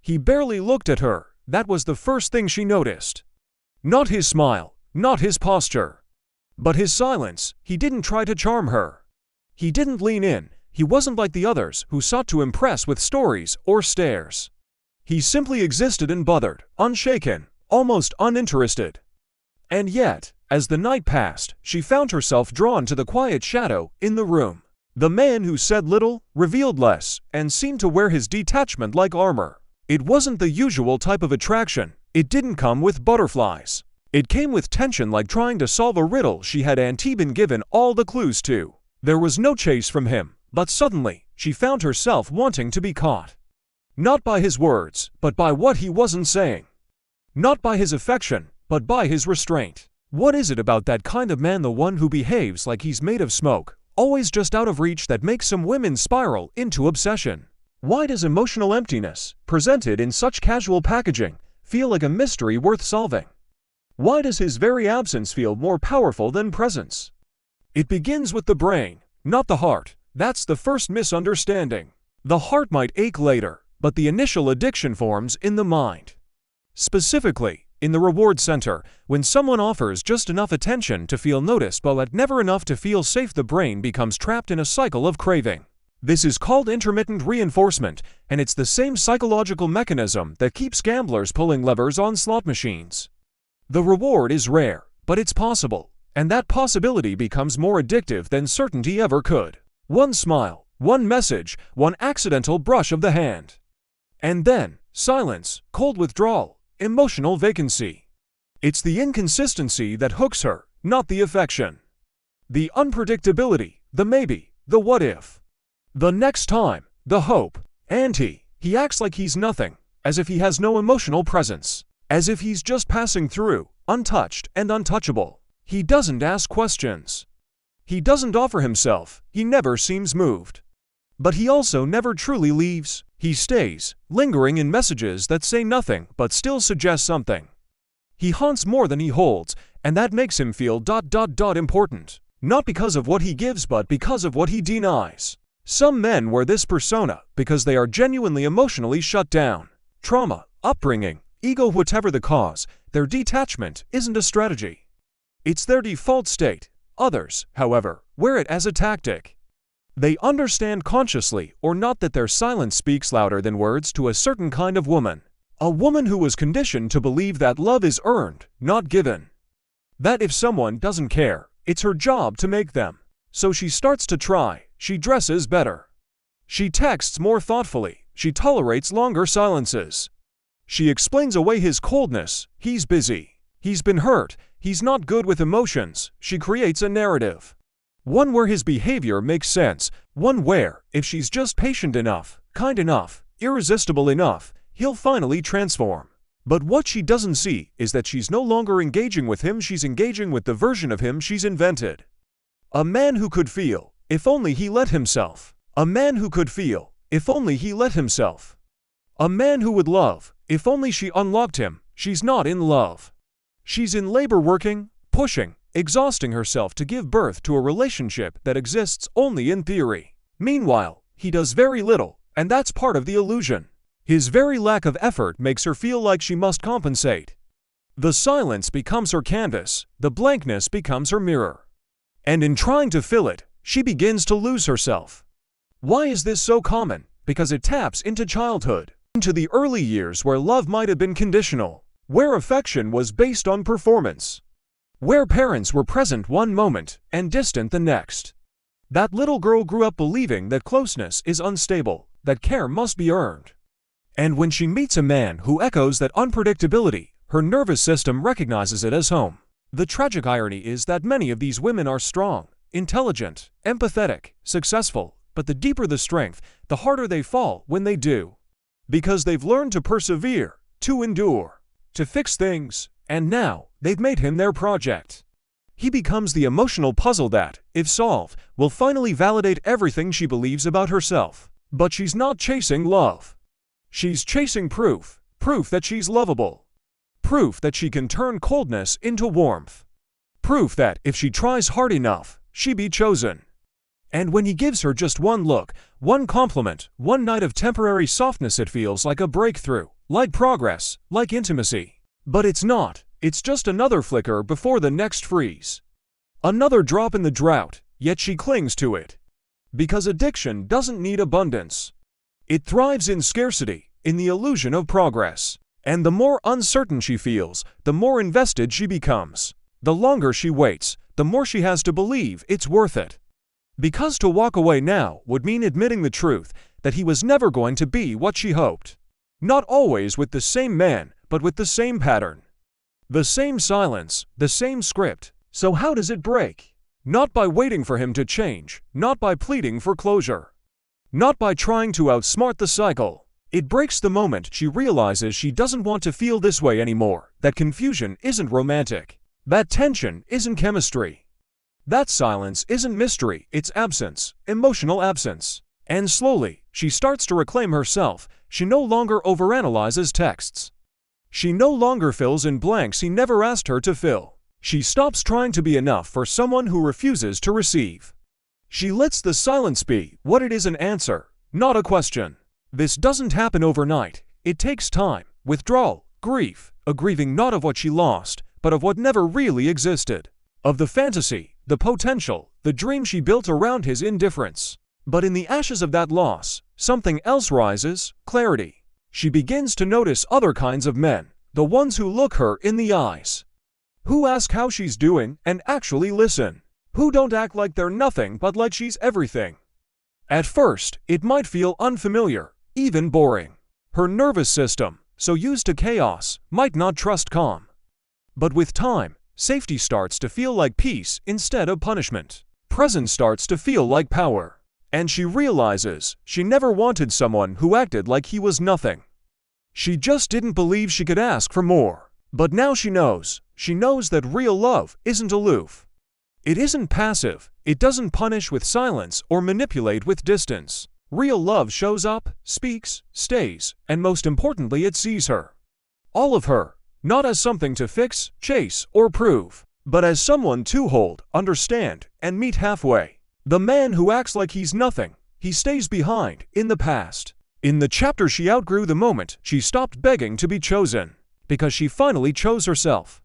He barely looked at her. That was the first thing she noticed. Not his smile, not his posture, but his silence. He didn't try to charm her. He didn't lean in. He wasn't like the others who sought to impress with stories or stares. He simply existed unbothered, unshaken, almost uninterested. And yet, as the night passed, she found herself drawn to the quiet shadow in the room. The man who said little, revealed less, and seemed to wear his detachment like armor. It wasn't the usual type of attraction. It didn't come with butterflies. It came with tension, like trying to solve a riddle she had been given all the clues to. There was no chase from him, but suddenly, she found herself wanting to be caught. Not by his words, but by what he wasn't saying. Not by his affection, but by his restraint. What is it about that kind of man, the one who behaves like he's made of smoke, always just out of reach, that makes some women spiral into obsession? Why does emotional emptiness, presented in such casual packaging, feel like a mystery worth solving? Why does his very absence feel more powerful than presence? It begins with the brain, not the heart. That's the first misunderstanding. The heart might ache later, but the initial addiction forms in the mind. Specifically, in the reward center, when someone offers just enough attention to feel noticed but never enough to feel safe, the brain becomes trapped in a cycle of craving. This is called intermittent reinforcement, and it's the same psychological mechanism that keeps gamblers pulling levers on slot machines. The reward is rare, but it's possible, and that possibility becomes more addictive than certainty ever could. One smile, one message, one accidental brush of the hand. And then, silence, cold withdrawal, emotional vacancy. It's the inconsistency that hooks her, not the affection. The unpredictability, the maybe, the what if. The next time, the hope. And he acts like he's nothing, as if he has no emotional presence, as if he's just passing through, untouched and untouchable. He doesn't ask questions. He doesn't offer himself. He never seems moved. But he also never truly leaves. He stays, lingering in messages that say nothing but still suggest something. He haunts more than he holds, and that makes him feel important. Not because of what he gives, but because of what he denies. Some men wear this persona because they are genuinely emotionally shut down. Trauma, upbringing, ego, whatever the cause, their detachment isn't a strategy. It's their default state. Others, however, wear it as a tactic. They understand consciously or not that their silence speaks louder than words to a certain kind of woman. A woman who was conditioned to believe that love is earned, not given. That if someone doesn't care, it's her job to make them. So she starts to try. She dresses better. She texts more thoughtfully. She tolerates longer silences. She explains away his coldness. He's busy. He's been hurt. He's not good with emotions. She creates a narrative. One where his behavior makes sense. One where, if she's just patient enough, kind enough, irresistible enough, he'll finally transform. But what she doesn't see is that she's no longer engaging with him. She's engaging with the version of him she's invented. A man who could feel, if only he let himself. A man who could feel, if only he let himself. A man who would love, if only she unlocked him. She's not in love. She's in labor, working, pushing, exhausting herself to give birth to a relationship that exists only in theory. Meanwhile, he does very little, and that's part of the illusion. His very lack of effort makes her feel like she must compensate. The silence becomes her canvas, the blankness becomes her mirror. And in trying to fill it, she begins to lose herself. Why is this so common? Because it taps into childhood, into the early years where love might have been conditional, where affection was based on performance, where parents were present one moment and distant the next. That little girl grew up believing that closeness is unstable, that care must be earned. And when she meets a man who echoes that unpredictability, her nervous system recognizes it as home. The tragic irony is that many of these women are strong, intelligent, empathetic, successful, but the deeper the strength, the harder they fall when they do. Because they've learned to persevere, to endure, to fix things, and now they've made him their project. He becomes the emotional puzzle that, if solved, will finally validate everything she believes about herself. But she's not chasing love. She's chasing proof, proof that she's lovable. Proof that she can turn coldness into warmth. Proof that, if she tries hard enough, she'll be chosen. And when he gives her just one look, one compliment, one night of temporary softness, it feels like a breakthrough, like progress, like intimacy. But it's not. It's just another flicker before the next freeze. Another drop in the drought, yet she clings to it. Because addiction doesn't need abundance. It thrives in scarcity, in the illusion of progress. And the more uncertain she feels, the more invested she becomes. The longer she waits, the more she has to believe it's worth it. Because to walk away now would mean admitting the truth that he was never going to be what she hoped. Not always with the same man, but with the same pattern. The same silence, the same script. So how does it break? Not by waiting for him to change, not by pleading for closure. Not by trying to outsmart the cycle. It breaks the moment she realizes she doesn't want to feel this way anymore, that confusion isn't romantic, that tension isn't chemistry. That silence isn't mystery, it's absence, emotional absence. And slowly, she starts to reclaim herself. She no longer overanalyzes texts. She no longer fills in blanks he never asked her to fill. She stops trying to be enough for someone who refuses to receive. She lets the silence be what it is, an answer, not a question. This doesn't happen overnight. It takes time, withdrawal, grief, a grieving not of what she lost, but of what never really existed. Of the fantasy, the potential, the dream she built around his indifference. But in the ashes of that loss, something else rises, clarity. She begins to notice other kinds of men, the ones who look her in the eyes. Who ask how she's doing and actually listen. Who don't act like they're nothing but like she's everything. At first, it might feel unfamiliar, even boring. Her nervous system, so used to chaos, might not trust calm. But with time, safety starts to feel like peace instead of punishment. Presence starts to feel like power. And she realizes she never wanted someone who acted like he was nothing. She just didn't believe she could ask for more. But now she knows that real love isn't aloof. It isn't passive. It doesn't punish with silence or manipulate with distance. Real love shows up, speaks, stays, and most importantly, it sees her. All of her, not as something to fix, chase, or prove, but as someone to hold, understand, and meet halfway. The man who acts like he's nothing, he stays behind, in the past. In the chapter she outgrew the moment she stopped begging to be chosen. Because she finally chose herself.